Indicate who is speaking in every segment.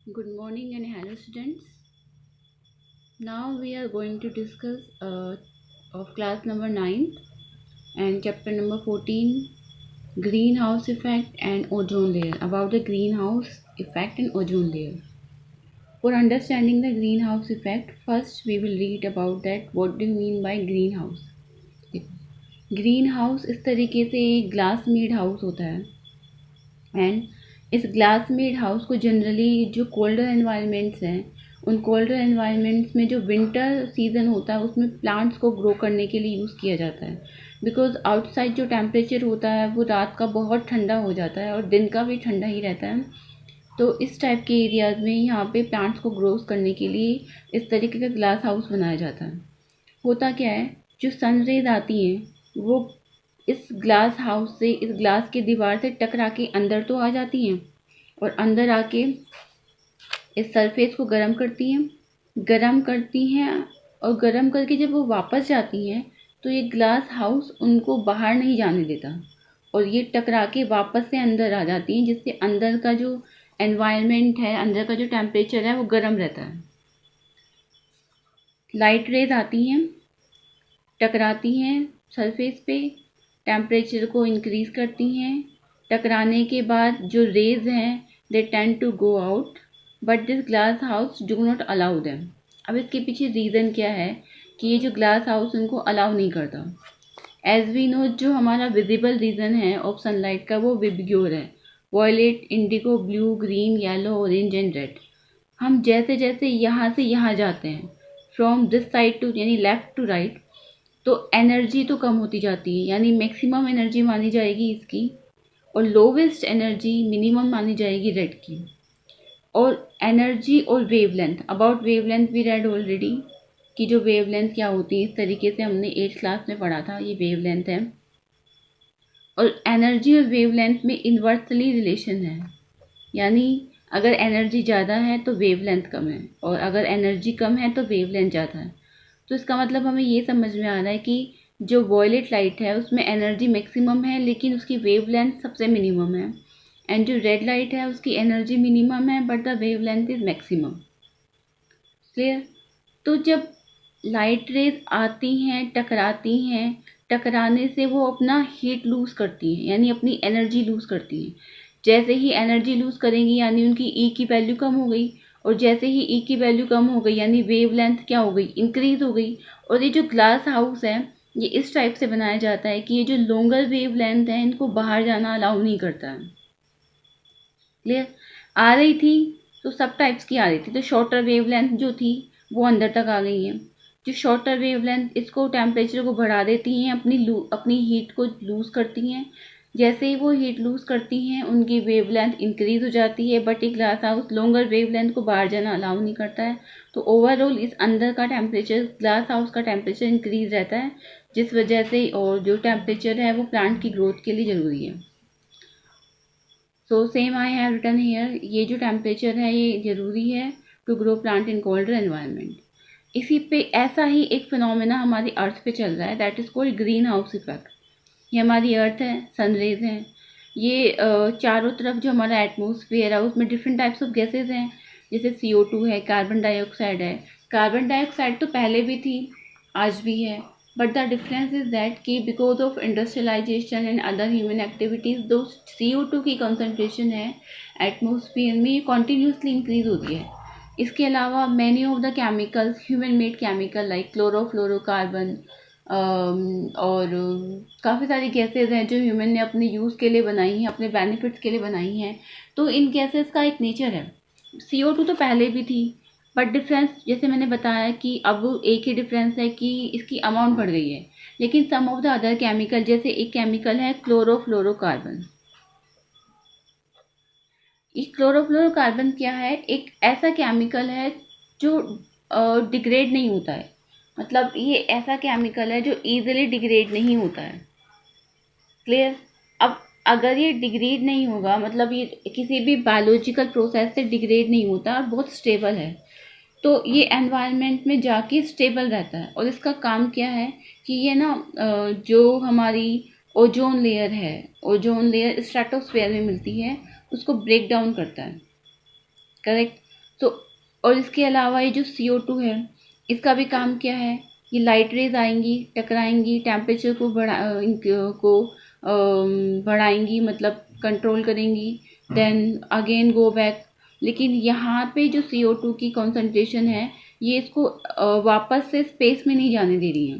Speaker 1: Good morning and hello students. Now we are going to discuss of class number 9 and chapter number 14, greenhouse effect and ozone layer, about the greenhouse effect and ozone layer. For understanding the greenhouse effect, first we will read about that what do you mean by greenhouse. Green house इस तरीके से एक glass made house होता है and इस glass made house को generally जो colder environments हैं उन कोल्डर एनवायरनमेंट्स में जो विंटर सीजन होता है उसमें प्लांट्स को ग्रो करने के लिए यूज़ किया जाता है बिकॉज आउटसाइड जो टेम्परेचर होता है वो रात का बहुत ठंडा हो जाता है और दिन का भी ठंडा ही रहता है। तो इस टाइप के एरियाज़ में यहाँ पे प्लांट्स को ग्रो करने के लिए इस तरीके का ग्लास हाउस बनाया जाता है। होता क्या है, जो सन रेज आती हैं वो इस ग्लास हाउस से, इस ग्लास की दीवार से टकरा के अंदर तो आ जाती हैं और अंदर आके इस सरफेस को गर्म करती हैं और गर्म करके जब वो वापस जाती हैं तो ये ग्लास हाउस उनको बाहर नहीं जाने देता और ये टकरा के वापस से अंदर आ जाती हैं, जिससे अंदर का जो एनवायरनमेंट है, अंदर का जो टेम्परेचर है वो गर्म रहता है। लाइट रेज आती हैं, टकराती हैं सरफेस पे, टेम्परेचर को इंक्रीज करती हैं। टकराने के बाद जो रेज हैं they tend to go out but this glass house do not allow them. अब इसके पीछे रीज़न क्या है कि ये जो ग्लास हाउस उनको अलाउ नहीं करता। एज वी नो, जो हमारा विजिबल रीजन है ऑफ सनलाइट का वो विबग्योर है, violet, indigo, blue, green, yellow, orange and red. हम जैसे जैसे यहाँ से यहाँ जाते हैं, फ्रॉम दिस साइड टू यानी लेफ्ट टू राइट, तो एनर्जी तो कम होती जाती है, यानी मैक्सिमम एनर्जी मानी जाएगी इसकी और लोवेस्ट एनर्जी मिनिमम मानी जाएगी रेड की। और एनर्जी और wavelength, about wavelength we read already कि जो वेवलेंथ क्या होती है, इस तरीके से हमने 8th क्लास में पढ़ा था, ये वेवलेंथ है। और एनर्जी और वेवलेंथ में इन्वर्सली रिलेशन है, यानी अगर एनर्जी ज़्यादा है तो वेवलेंथ कम है और अगर एनर्जी कम है तो वेवलेंथ ज़्यादा है। तो इसका मतलब हमें ये समझ में आ रहा है कि जो वॉयलेट लाइट है उसमें एनर्जी मैक्सिमम है लेकिन उसकी वेवलेंथ सबसे मिनिमम है, एंड जो रेड लाइट है उसकी एनर्जी मिनिमम है but the wavelength is maximum. Clear? तो जब लाइट रेज आती हैं, टकराती हैं, टकराने से वो अपना हीट लूज़ करती हैं, यानी अपनी एनर्जी लूज़ करती हैं। जैसे ही एनर्जी लूज़ करेंगी यानी उनकी ई की वैल्यू कम हो गई, और जैसे ही ई की वैल्यू कम हो गई यानी वेवलेंथ क्या हो गई, इंक्रीज हो गई। और ये जो ग्लास हाउस है ये इस टाइप से बनाया जाता है कि ये जो लॉन्गर वेवलेंथ है इनको बाहर जाना अलाउ नहीं करता है। क्लियर? आ रही थी तो सब टाइप्स की आ रही थी, तो शॉर्टर वेवलेंथ जो थी वो अंदर तक आ गई हैं। जो शॉर्टर वेवलेंथ इसको टेम्परेचर को बढ़ा देती हैं, अपनी हीट को लूज़ करती हैं। जैसे ही वो हीट लूज़ करती हैं उनकी वेवलेंथ इंक्रीज हो जाती है, बट ये ग्लास हाउस लॉन्गर वेवलेंथ को बाहर जाना अलाउ नहीं करता है। तो ओवरऑल इस अंदर का टेम्परेचर, ग्लास हाउस का टेम्परेचर इंक्रीज रहता है, जिस वजह से और जो टेम्परेचर है वो प्लांट की ग्रोथ के लिए ज़रूरी है। So same I have written here, ये जो टेम्परेचर है ये ज़रूरी है to grow plant in colder environment. इसी पे ऐसा ही एक फिनोमेना हमारी अर्थ पे चल रहा है, that is called green house effect. ये हमारी अर्थ है, सनरेज हैं, ये चारों तरफ जो हमारा एटमोसफियर है उसमें डिफरेंट टाइप्स ऑफ गैसेज हैं, जैसे CO2 है, कार्बन डाइऑक्साइड है। कार्बन डाइऑक्साइड तो पहले भी थी, आज भी है, but the difference is that कि because of industrialisation and other human activities जो CO2 की कंसनट्रेशन है एटमोसफियर में ये कॉन्टीन्यूसली इंक्रीज होती है। इसके अलावा many of the chemicals, human made chemical like chlorofluorocarbon और काफ़ी सारी गैसेज हैं जो ह्यूमन ने अपने यूज़ के लिए बनाई हैं, अपने बेनिफिट्स के लिए बनाई हैं। तो इन गैसेज का एक नेचर है। CO2 तो पहले भी थी, बट डिफरेंस जैसे मैंने बताया कि अब एक ही डिफरेंस है कि इसकी अमाउंट बढ़ गई है। लेकिन सम ऑफ द अदर केमिकल, जैसे एक केमिकल है क्लोरोफ्लोरोकार्बन। ये क्लोरोफ्लोरोकार्बन क्या है, एक ऐसा केमिकल है जो डिग्रेड नहीं होता है, मतलब ये ऐसा केमिकल है जो इजीली डिग्रेड नहीं होता है। क्लियर? अब अगर ये डिग्रेड नहीं होगा, मतलब ये किसी भी बायोलॉजिकल प्रोसेस से डिग्रेड नहीं होता और बहुत स्टेबल है, तो ये एनवायरनमेंट में जाके स्टेबल रहता है। और इसका काम क्या है कि ये ना जो हमारी ओजोन लेयर है, ओजोन लेयर स्ट्रेटोस्फेयर में मिलती है, उसको ब्रेक डाउन करता है। करेक्ट? तो और इसके अलावा ये जो CO2 है, इसका भी काम क्या है, ये लाइट रेज आएंगी, टकराएंगी, टेम्परेचर को बढ़ाएंगी, मतलब कंट्रोल करेंगी, देन अगेन गो बैक। लेकिन यहाँ पे जो CO2 की कॉन्सेंट्रेशन है, ये इसको वापस से स्पेस में नहीं जाने दे रही है,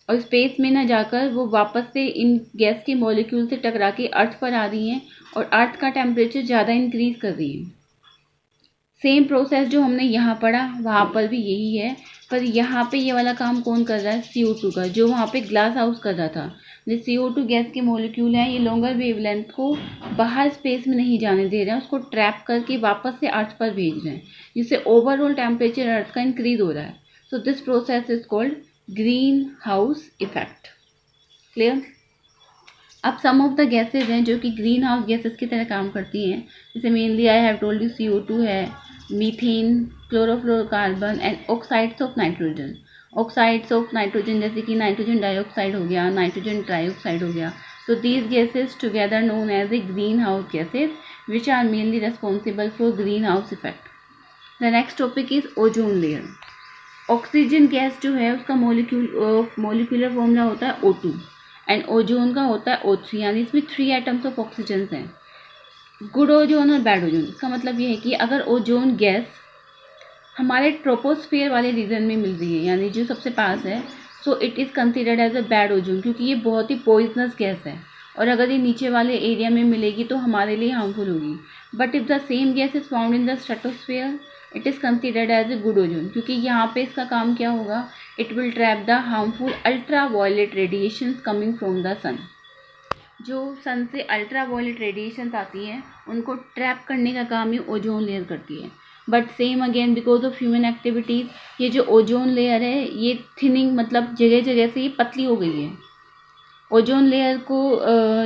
Speaker 1: और स्पेस में ना जाकर वो वापस से इन गैस के मॉलिक्यूल से टकरा के अर्थ पर आ रही हैं और अर्थ का टेम्परेचर ज़्यादा इंक्रीज कर रही है। सेम प्रोसेस जो हमने यहाँ पढ़ा वहाँ पर भी यही है, पर यहाँ पे ये वाला काम कौन कर रहा है, CO2 का, जो वहाँ पे ग्लास हाउस कर रहा था। जो CO2 गैस के मॉलिक्यूल हैं, ये लॉन्गर वेवलेंथ को बाहर स्पेस में नहीं जाने दे रहे हैं, उसको ट्रैप करके वापस से अर्थ पर भेज रहे हैं, जिससे ओवरऑल टेम्परेचर अर्थ का इंक्रीज हो रहा है। So this process is called green house effect. Clear? अब सम ऑफ द गैसेज हैं जो कि ग्रीन हाउस गैसेज की तरह काम करती हैं, जैसे mainly I have told you CO2 है, methane, chlorofluorocarbon and oxides of nitrogen. Oxides of nitrogen जैसे कि नाइट्रोजन डाइऑक्साइड हो गया, नाइट्रोजन ट्राइऑक्साइड हो गया। तो these gases together known as a greenhouse gases which are mainly responsible for greenhouse effect. The next topic is ozone layer. Oxygen gas जो है उसका मोलिकुलर फॉर्मूला होता है O2 एंड ओजोन का होता है O3, यानी इसमें 3 एटम्स ऑफ ऑक्सीजन हैं, गुड ओजोन और बैड ओजोन। इसका मतलब ये है कि अगर ओजोन गैस हमारे ट्रोपोस्फेयर वाले रीजन में मिल रही है, यानी जो सबसे पास है, so it is considered as a bad ozone, क्योंकि ये बहुत ही पॉइजनस गैस है, और अगर ये नीचे वाले एरिया में मिलेगी तो हमारे लिए हार्मफुल होगी। But if the same gas is found in the stratosphere it is considered as a good ozone, क्योंकि यहाँ पे इसका काम क्या होगा, it will trap the harmful ultraviolet radiation coming from the sun. जो सन से अल्ट्रा वायलेट रेडिएशन आती हैं उनको ट्रैप करने का काम ये ओजोन लेयर करती है। But same again because of human activities ये जो ओजोन लेयर है ये थिनिंग, मतलब जगह जगह से ये पतली हो गई है। ओजोन लेयर को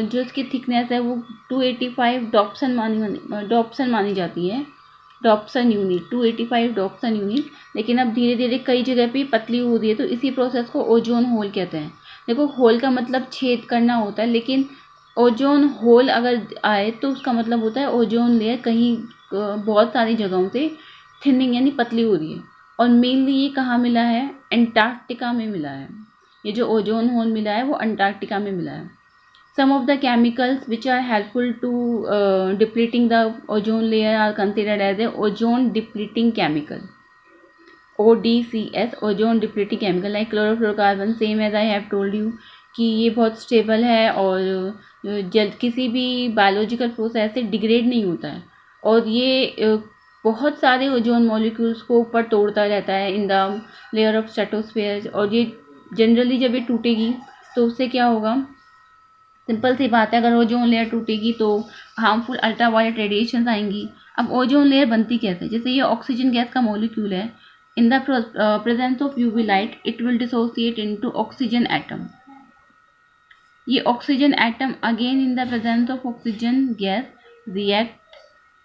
Speaker 1: जो इसकी थिकनेस है वो 285 डॉप्सन मानी जाती है, डॉप्सन यूनिट, 285 डॉप्सन यूनिट। लेकिन अब धीरे धीरे कई जगह पे पतली हो रही है, तो इसी प्रोसेस को ओजोन होल कहते हैं। देखो, होल का मतलब छेद करना होता है, लेकिन ओजोन होल अगर आए तो उसका मतलब होता है ओजोन लेयर कहीं बहुत सारी जगहों से थिनिंग यानी पतली हो रही है। और मेनली ये कहाँ मिला है, अंटार्कटिका में मिला है। ये जो ओजोन होल मिला है वो अंटार्कटिका में मिला है। Some of the chemicals which are helpful to depleting the ozone layer are considered as a ozone depleting chemical, ODCS, ozone depleting chemical. Like chlorofluorocarbon, same as I have told you कि ये बहुत stable है और जल्द किसी भी biological process से degrade नहीं होता है, और ये बहुत सारे ओजोन मॉलिक्यूल्स को ऊपर तोड़ता रहता है in the layer of stratosphere. और ये जनरली जब ये टूटेगी तो उससे क्या होगा, सिंपल सी बात है, अगर ओजोन लेयर टूटेगी तो हार्मफुल अल्ट्रावायलेट रेडिएशन आएंगी। अब ओजोन लेयर बनती कैसे, जैसे ये ऑक्सीजन गैस का मॉलिक्यूल है, in the presence of UV light it will dissociate into oxygen atom. ये oxygen atom again in the presence of oxygen gas react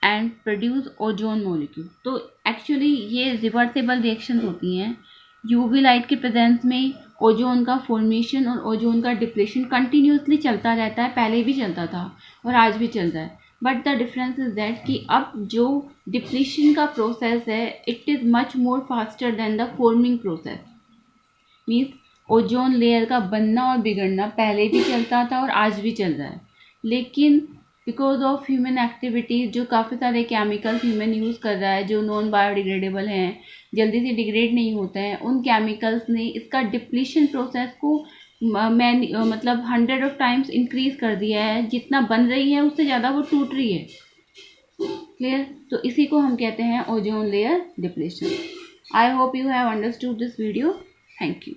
Speaker 1: and produce ozone molecule. तो actually ये reversible reaction होती हैं। UV light के presence में ozone का formation और ozone का डिप्लेशन कंटिन्यूसली चलता रहता है, पहले भी चलता था और आज भी चल रहा है। But the difference is that कि अब जो डिप्लेशन का प्रोसेस है it is much more faster than the forming process. Means ozone layer का बनना और बिगड़ना पहले भी चलता था और आज भी चल रहा है, लेकिन बिकॉज ऑफ ह्यूमन एक्टिविटीज़ जो काफ़ी सारे केमिकल्स ह्यूमन यूज़ कर रहा है जो नॉन बायोडिग्रेडेबल हैं, जल्दी से डिग्रेड नहीं होते हैं, उन केमिकल्स ने इसका डिप्लीशन प्रोसेस को मतलब 100 ऑफ टाइम्स इंक्रीज कर दिया है। जितना बन रही है उससे ज़्यादा वो टूट रही है। क्लियर? तो इसी को हम कहते हैं ozone layer depletion. I hope you have understood this video. Thank you.